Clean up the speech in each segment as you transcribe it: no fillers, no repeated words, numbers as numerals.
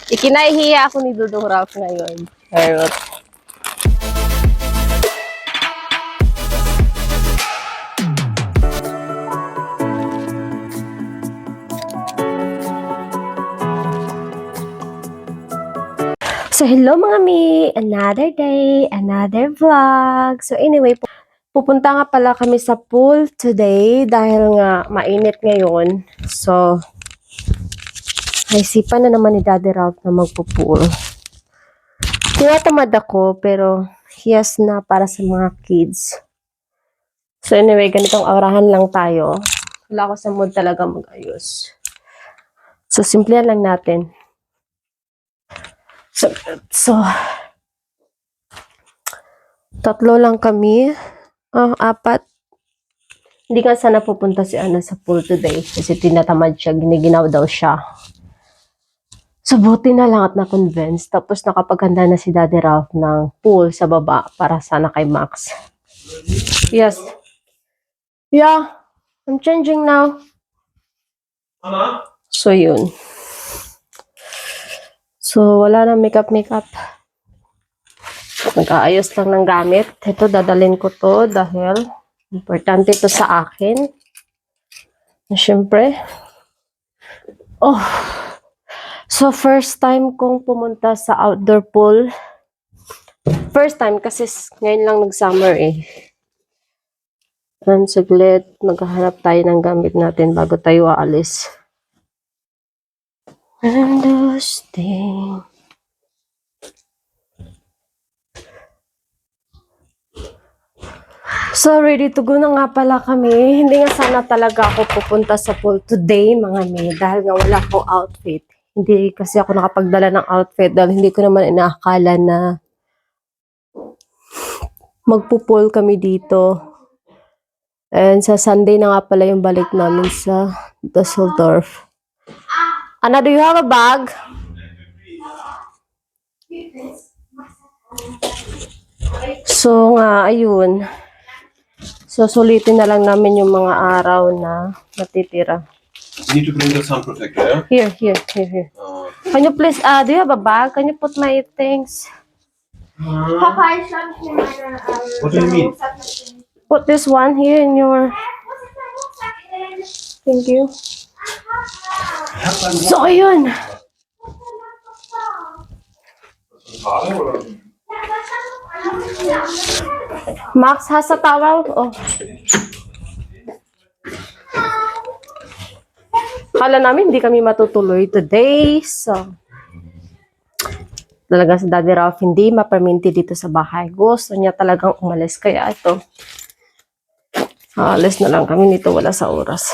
Ikinahihiya ako ni Dudong Ralph ngayon. Charot. So, hello mga mi! Another day, another vlog. So, anyway, pupunta nga pala kami sa pool today dahil nga mainit ngayon. So, naisipan na naman ni Daddy Ralph na magpo-pool. Tinatamad ako, pero yes na para sa mga kids. So, anyway, ganitong aurahan lang tayo. Wala ako sa mood talaga mag-ayos. So, simplihan lang natin. So, tatlo lang kami. Apat. Hindi ka sana pupunta si Ana sa pool today kasi tinatamad siya, giniginaw daw siya. So, buti na lang at na-convince. Tapos nakapaghanda na si Daddy Ralph ng pool sa baba para sana kay Max. Yes. Yeah. I'm changing now. So, yun. So, wala na makeup. Nag-aayos lang ng gamit. Ito, dadalhin ko to dahil importante ito sa akin. Siyempre. Oh. So, first time kong pumunta sa outdoor pool. First time kasi ngayon lang nag-summer eh. And saglit, maghahanap tayo ng gamit natin bago tayo aalis. And those things. So, ready to go na nga pala kami. Hindi nga sana talaga ako pupunta sa pool today, mga mi, dahil nga wala akong outfit. Hindi kasi ako nakapagdala ng outfit dahil hindi ko naman inaakala na magpo-pool kami dito. And sa Sunday na nga pala yung balik namin sa Dusseldorf. Anna, do you have a bag? So nga, ayun. So, sulitin na lang namin yung mga araw na natitira. You need to bring the sun protector, yeah? Here. Can you please, do you have a bag? Can you put my things? Papa, I shoved him in What do you mean? Put this one here in your... Thank you. So, ayun. Max has a towel. Oh. Kala namin hindi kami matutuloy today. So, talaga sa Daddy Ralph hindi maperminti dito sa bahay. Gusto niya talagang umalis. Kaya ito, alis na lang kami nito. Wala sa oras.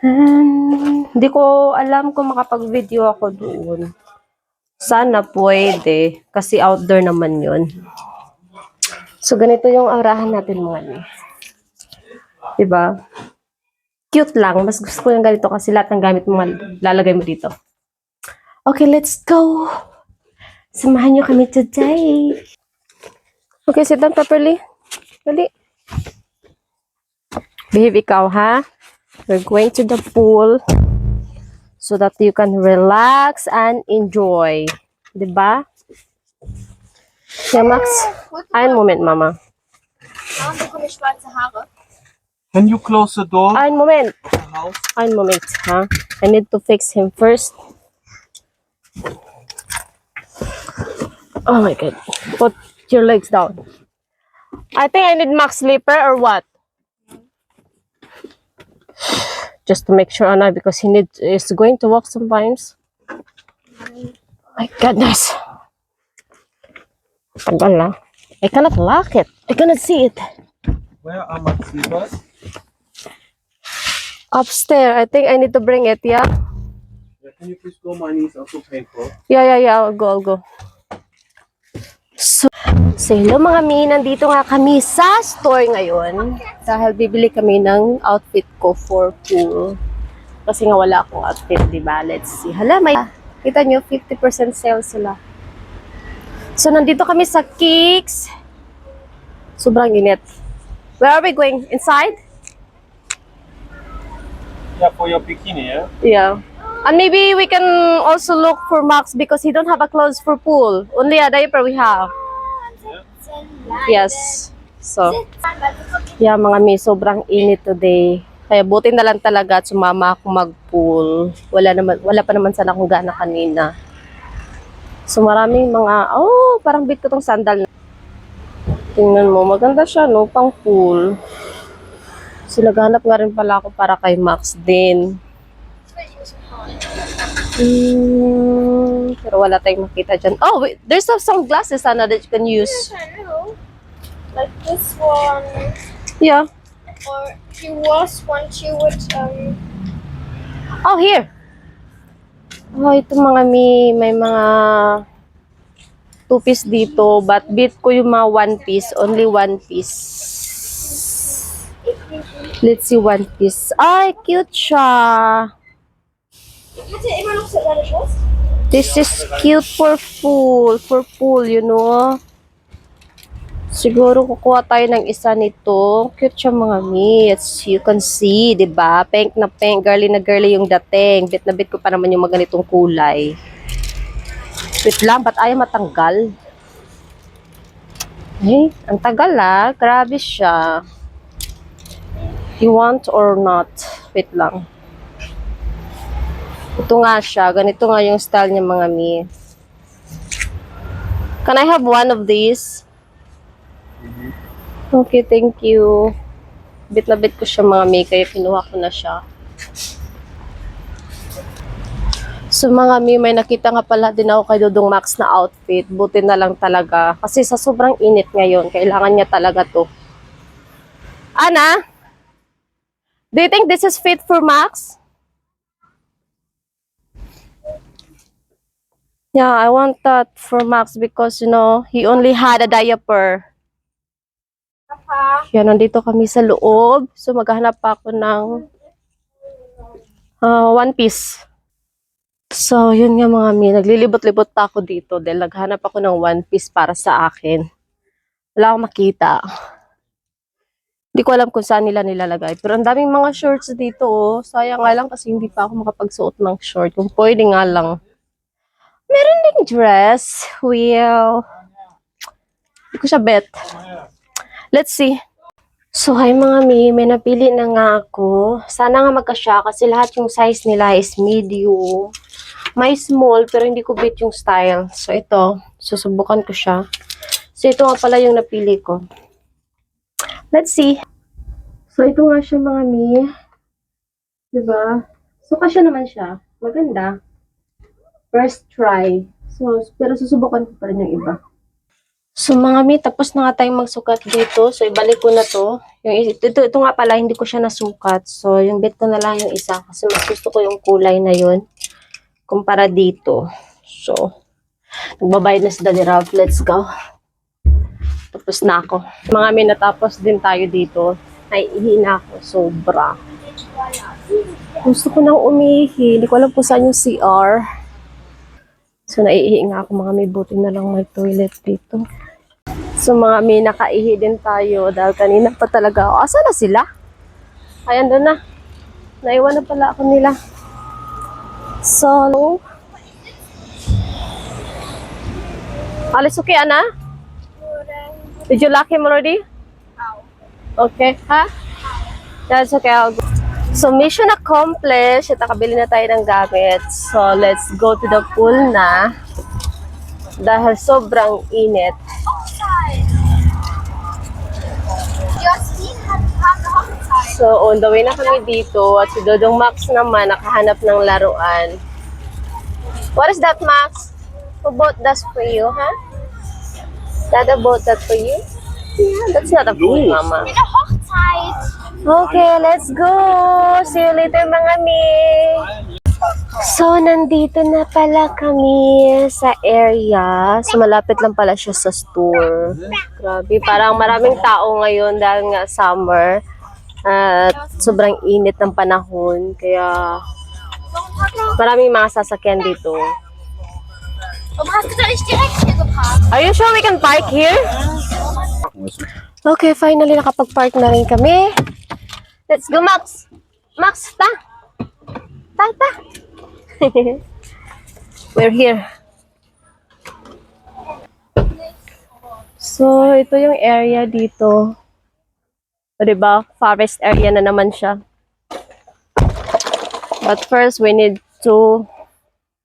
And, hindi ko alam kung makapag-video ako doon. Sana pwede. Kasi outdoor naman yun. So, ganito yung aurahan natin mga ni. Diba? Cute lang. Mas gusto ko yung ganito kasi lahat ng gamit mo lalagay mo dito. Okay, let's go. Samahan nyo kami today. Okay, sit down properly. Dali. Behave ikaw, ha? We're going to the pool so that you can relax and enjoy. Diba? Yeah, Max. Einen Moment, Mama. schwarze Haare. Can you close the door? Einen Moment. Einen Moment, ha? I need to fix him first. Oh my God. Put your legs down. I think I need Max slipper or what? Just to make sure, Anna, because is going to walk sometimes. My goodness. Tagal na. I cannot lock it. I cannot see it. Where are my slippers? Upstairs. I think I need to bring it, yeah? Yeah, can you please go? My knees are so painful. Yeah. I'll go. So hello mga mi. Nandito nga kami sa store ngayon. Dahil bibili kami ng outfit ko for pool. Kasi nga wala akong outfit, diba? Let's see. Hala, kita nyo, 50% sale sila. So, nandito kami sa Kicks. Sobrang init. Where are we going? Inside? Yeah, for your bikini, yeah? Yeah. And maybe we can also look for Max because he don't have a clothes for pool. Only a diaper we have. Yes. So, yeah mga mi, sobrang init today. Kaya buti na lang talaga at sumama ako mag-pool. Wala pa naman sana akong gana kanina. So maraming mga, parang bit ko tong sandal. Tingnan mo, maganda siya no, pang pool. So naghanap nga rin pala ako para kay Max din. Pero wala tayong makita dyan. Oh, wait, there's some glasses sana that you can use. I know. Like this one. Yeah. Or if you was one, you would Oh, here. Oh, ito mga may mga 2-piece dito. But bit ko yung mga 1-piece. Only 1-piece. Let's see 1-piece. Ay, cute siya. Hat er immer noch so seine Schuss? This is cute for pool, you know. Siguro kukuha tayo ng isa nito. Cute siya mga mi. As you can see, 'di ba? Pink na pink, girly na girly yung dating. Bit na bit ko pa naman yung mga ganitong kulay. Wait lang, ba't ayaw matanggal? Eh, ang tagal Grabe siya. You want or not? Wait lang. Ito nga siya. Ganito nga yung style niya mga mi. Can I have one of these? Okay, thank you. Bit na bit ko siya mga mi, kaya kinuha ko na siya. So mga mi, may nakita nga pala din ako kay Dodong Max na outfit. Buti na lang talaga. Kasi sa sobrang init ngayon, kailangan niya talaga to. Ana? Do you think this is fit for Max? Yeah, I want that for Max because, you know, he only had a diaper. Papa. Yan, nandito kami sa loob. So, maghahanap pa ako ng 1-piece. So, yun nga mga mi. Naglilibot-libot pa ako dito dahil naghanap ako ng 1-piece para sa akin. Wala akong makita. Hindi ko alam kung saan nila nilalagay. Pero ang daming mga shorts dito, oh. Sayang nga lang kasi hindi pa ako makapagsuot ng short. Kung pwede nga lang. Meron ding dress. Well, hindi ko siya bet. Let's see. So, hi mga mi, may napili na nga ako. Sana nga magkasya kasi lahat yung size nila is medium. May small pero hindi ko bet yung style. So, ito. Susubukan ko siya. So, ito nga pala yung napili ko. Let's see. So, ito nga siya mga mi. Diba? So, kasya naman siya. Maganda. First try. So, pero susubukan ko pa rin yung iba. So mga mi, tapos na nga tayong magsukat dito. So ibalik ko na to. Yung, ito nga pala, hindi ko siya nasukat. So yung bet ko na lang yung isa. Kasi mas gusto ko yung kulay na yun. Kumpara dito. So, nagbabayad na si Daddy Ralph. Let's go. Tapos na ako. Mga mi, natapos din tayo dito. Naiihi na ako. Sobra. Gusto ko nang umihi. Hindi ko alam kung saan yung CR. So naiihi nga ako mga mi. Buti na lang may toilet dito. So mga mi, nakaihi din tayo dahil kanina pa talaga ako. Asa na sila? Ay, andun na. Naiwan na pala ako nila. So, alis okay, Ana? Did you lock him already? Okay, ha? That's okay, I'll go. So, mission accomplished. Ito, kabili na tayo ng gamit. So, let's go to the pool na. Dahil sobrang init. Justin hat gerade Hochzeit. So, on the way na kami dito. At si Dodong Max naman, nakahanap ng laruan. What is that, Max? Who bought that for you, huh? Dada bought that for you? Yeah, that's not a food, Mama. Eine Hochzeit. Okay, let's go! See you later, mga mi! So, nandito na pala kami sa area. So, malapit lang pala siya sa store. Grabe, parang maraming tao ngayon dahil nga summer. At sobrang init ng panahon. Kaya, maraming mga sasakyan dito. Warum hast du da nicht direkt hier geparkt? Are you sure we can park here? Okay, finally nakapag-park na rin kami. Let's go, Max! Max, ta! Papa. We're here. So, ito yung area dito. O, diba? Forest area na naman siya. But first, we need to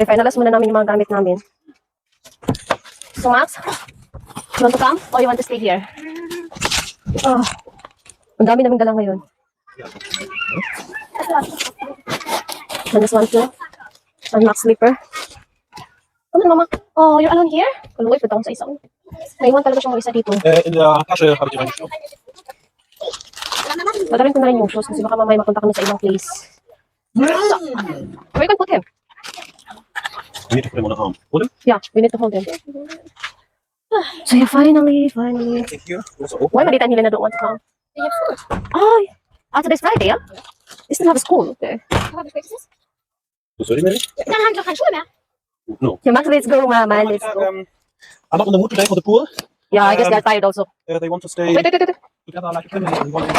finalize muna namin yung mga gamit namin. So, Max, you want to come or you want to stay here? Oh, ang dami naming dala ngayon. And this one too. And Max slipper. Ano mama? Oh, you're alone here? Kaluwi, punta akong sa isa. Naiwan talaga siyang isa dito. In the cache habe ich meine Schuhe. Padarin ko na rin yung shoes kasi baka mamaya mapunta kami sa ibang place. So, where you can put him? We need to put him on a arm. Oder? Yeah, we need to hold him. So yeah, finally. Take here. Also open. Why malitan nila na don't want to come? Ich hab Schule. Oh, today's Friday, yeah? You still have school, okay. Habe ich welches? Was soll ich mir nicht? Dann haben wir doch keine Schule mehr. No. Yeah, Max, let's go, mama, let's go. I'm not on the mood today for the pool. Yeah, I guess they're tired also. They want to stay Wait. together like a family. We want to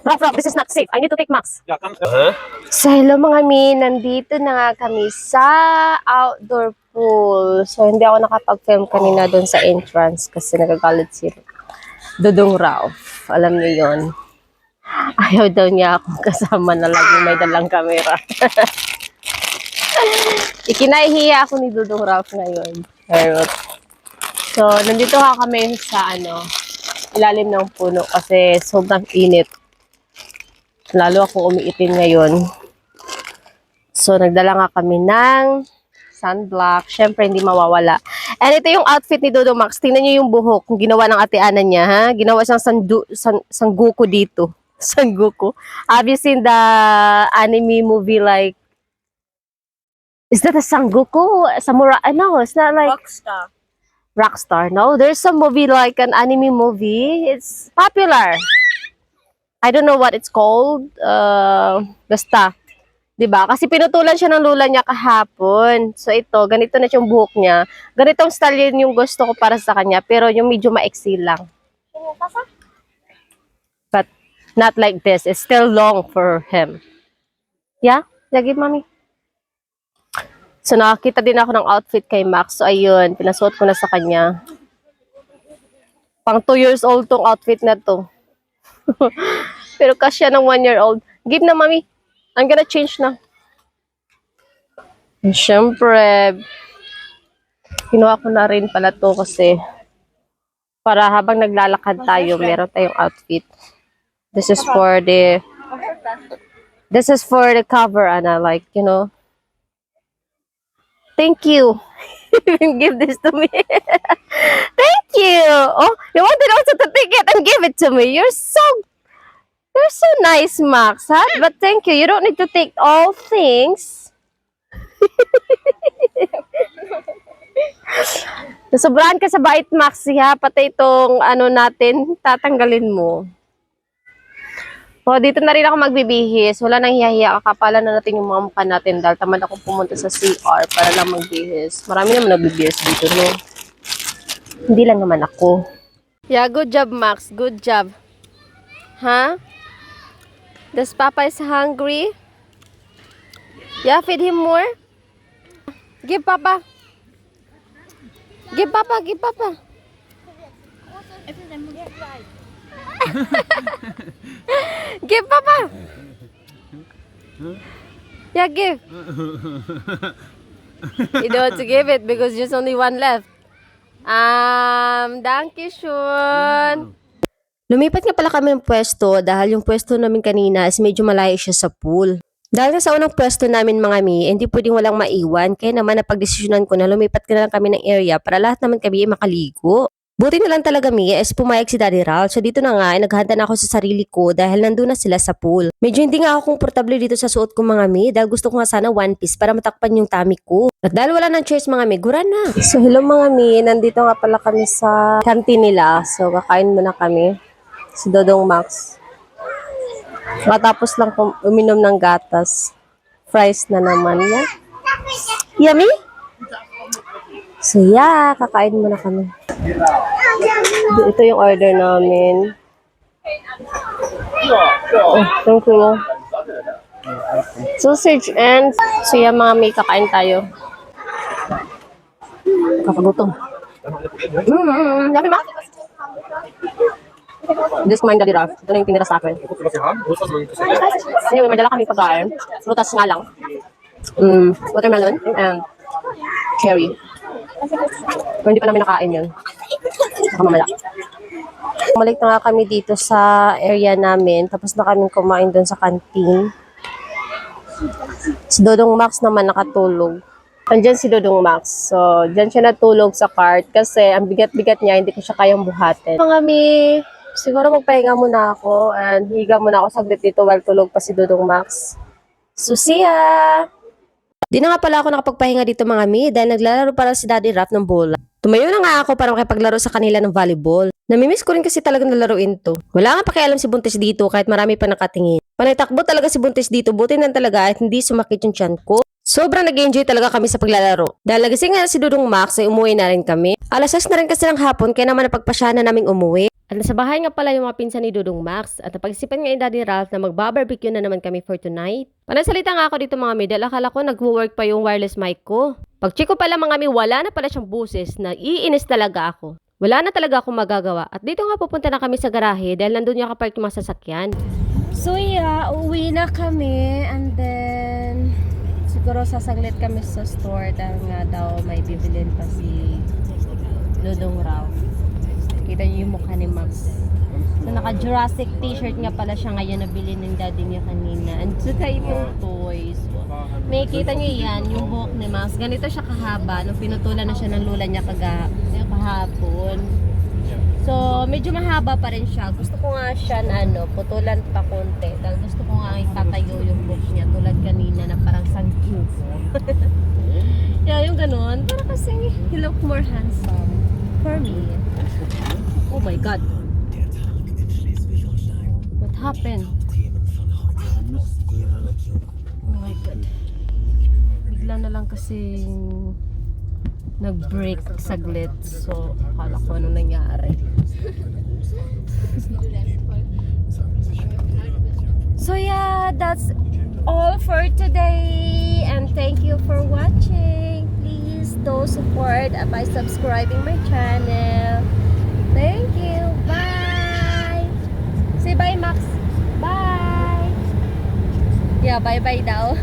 Rob, this is not safe. I need to take Max. Ja, dann. So, hello mga min. Nandito na nga kami sa outdoor pool. So, hindi ako nakapag-film kanina doon sa entrance kasi nagagalit si Dudong Ralph. Alam niyo yon. Ayaw daw niya akong kasama na lagi may dalang camera. Ikinahihiya ako ni Dudong Ralph ngayon. Pero, so, nandito nga kami sa ilalim ng puno kasi sobrang init. Lalo ako umiitim ngayon. So, nagdala nga kami ng sunblock. Siyempre, hindi mawawala. And ito yung outfit ni Dodo Max. Tingnan niyo yung buhok. Kung ginawa ng ate Ana niya, ha? Ginawa siyang sangguko dito. Sangguko. Have you seen the anime movie like, is that a sangguko? Samurai? No, it's not like Rockstar. No, there's a movie like an anime movie. It's popular. I don't know what it's called. Basta. 'Di ba? Kasi pinutulan siya ng lula niya kahapon. So ito, ganito na yung buhok niya. Ganitong style yun yung gusto ko para sa kanya, pero yung medyo maiksi lang. But not like this. It's still long for him. Yeah? Lagi, mami. So nakakita din ako ng outfit kay Max. So ayun, pinasuot ko na sa kanya. Pang 2 years old tong outfit na to. Pero kasya ng 1 year old. Give na, mami. I'm gonna change na. And syempre, kinuha ko na rin pala to kasi para habang naglalakad tayo, meron tayong outfit. This is for the cover, Ana. Like, you know. Thank you. Give this to me. Thank you. Oh, you wanted also to take it and give it to me. You're so nice, Max, huh? But thank you. You don't need to take all things. Nasobrahan ka sa bait, Max, ha? Pati itong natin, tatanggalin mo. O, dito na rin ako magbibihis. Wala nang hiya-hiya. Kakapalan na natin yung mga mukha natin dahil tamad ako pumunta sa CR para lang magbihis. Marami naman nagbibihis dito, no? Hindi lang naman ako. Yeah, good job, Max. Good job. Huh? Does Papa is hungry? Yeah, feed him more. Give Papa. Give Papa, give Papa. Give Papa. Yeah, give. You don't want to give it because there's only one left. Danke schön. Lumipat nga pala kami ng pwesto dahil yung pwesto namin kanina is medyo malayo siya sa pool. Dahil sa unang pwesto namin mga mi, hindi pwedeng walang maiwan. Kaya naman napagdesisyonan ko na lumipat ka na lang kami ng area para lahat naman kami ay makaligo. Buti na lang talaga mi, is pumayag si Daddy Ral. So dito na nga, naghanda na ako sa sarili ko dahil nandun na sila sa pool. Medyo hindi nga ako komportable dito sa suot ko mga mi dahil gusto ko nga sana one piece para matakpan yung tummy ko. At dahil wala ng choice mga mi, gura na. So hello mga mi, nandito nga pala kami sa canteen nila. So kakain muna kami. Si Dodong Max. Matapos lang uminom ng gatas. Fries na naman yan. Yummy? So yeah, kakain muna kami. Ito yung order namin. Oh, thank you. Sausage and siya mga may kakain tayo. Kakagutom. Dami ma. This kumain Daddy Ralph. Ito na yung tinira sa akin. Was wir haben? Wo ist das denn gesehen? Anyway, may dala kami pagkain. Prutas nga lang. Watermelon and cherry. Pero hindi pa namin nakain yun. Saka mamala. Bumalik na nga kami dito sa area namin. Tapos na kami kumain doon sa canteen. Si Dodong Max naman nakatulog. Andyan si Dodong Max. So, dyan siya natulog sa cart kasi ang bigat-bigat niya, hindi ko siya kayang buhatin. Mga mi, siguro magpahinga muna ako and higa muna ako saglit dito while tulog pa si Dodong Max. Susiya! Di na nga pala ako nakapagpahinga dito mga mi dahil naglalaro para si Daddy Ralph ng bola. Tumayo na nga ako para makipaglaro sa kanila ng volleyball. Namimiss ko rin kasi talagang nalaruin to. Wala nga pakialam si Buntis dito kahit marami pa nakatingin. Panay-takbo talaga si Buntis dito, buti na talaga at hindi sumakit yung tiyan ko. Sobrang nag-enjoy talaga kami sa paglalaro. Dahil nagising nga si Dudong Max ay umuwi na rin kami. Alas 6 na rin kasi ng hapon kaya naman napagpasya na naming umuwi. At nasa bahay nga pala yung mga pinsan ni Dudong Max at napag-isipan nga yung Daddy Ralph na magba-barbecue na naman kami for tonight. Panasalita nga ako dito mga mi dahil akala ko nag-work pa yung wireless mic ko. Pag check ko pala mga mi wala na pala siyang buses na iinis talaga ako. Wala na talaga akong magagawa. At dito nga pupunta na kami sa garahe dahil nandun yung kapark yung mga sasakyan. So yeah, uwi na kami and then siguro sasaglit kami sa store dahil nga daw may bibilin pa si Dodong Ralph. Kita niyo yung mukha ni Max. So naka-Jurassic t-shirt nga pala siya ngayon nabili ng daddy niya kanina. And saka itong toys. May kita niyo yan, yung buhok ni Max. Ganito siya kahaba nung pinutulan na siya ng lula niya kahapon. So, medyo mahaba pa rin siya. Gusto ko nga siya na putulan pa konti. Dahil gusto ko nga itatayo yung buhok niya tulad kanina na parang sangkupo. Yeah, yung ganun. Para kasi he look more handsome for me. Oh my God. What happened? Oh my God. Bigla na lang kasi nag-break saglit. So, akala ko anong nangyari. So yeah, that's all for today. And thank you for watching. Please do support by subscribing my channel. Thank you. Bye. Say bye, Max. Bye. Yeah, bye-bye daw.